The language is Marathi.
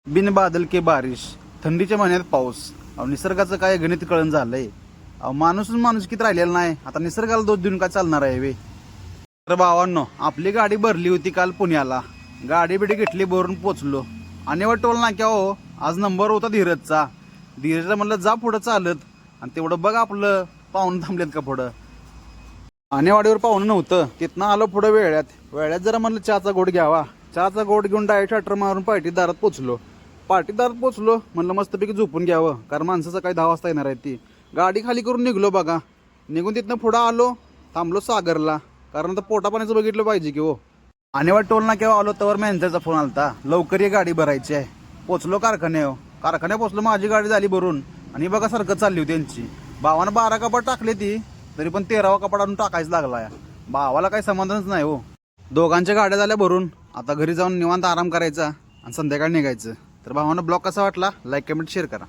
बिन बादल के बारिश, थंडीच्या महिन्यात पाऊस. अहो निसर्गाचं काय गणित कळण झालंय. अहो माणूस किती राहिलेला नाही. आता निसर्गाला दोष देऊन काय चालणार आहे वे. तर भावांनो, आपली गाडी भरली होती काल पुण्याला. गाडी बिडी घेतली, भरून पोचलो. आणि टोल नाक्या हो, आज नंबर होता धीरजचा. धीरजला म्हणलं जा पुढं चालत, आणि तेवढं बघ आपलं पाहुणं थांबलेत का पुढं. आणेवाडीवर पाहुणं नव्हतं, तिथनं आलो पुढं वेळ्यात जरा म्हणलं चहाचा गोड घ्यावा. चहाचा गोड घेऊन डायरेक्ट शटर मारून पार्टीदारात पोचलो. म्हणलं मस्तपैकी झोपून घ्यावं, कारण माणसं सकाळी 10 वाजता येणार आहे ती. गाडी खाली करून निघलो बघा. निघून तिथनं पुढं आलो, थांबलो सागरला, कारण आता पोटा पाण्याचं बघितलं पाहिजे की हो. आणेवाड टोल ना केव्हा आलो तर मॅनेजरचा फोन आलता, लवकर ये गाडी भरायची आहे. पोचलो कारखान्यात पोचलो, माझी गाडी झाली भरून. आणि बघा सारखं चालली होती त्यांची. भावानं 12 कपाट टाकले ती, तरी पण 13वा कपाट आणून टाकायचं लागला. भावाला काही समाधानच नाही हो. दोघांच्या गाड्या झाल्या भरून. आता घरी जाऊन निवांत आराम करायचा आणि संध्याकाळी निघायचं. तर भावानं ब्लॉग कसा वाटला, लाईक कमेंट शेअर करा.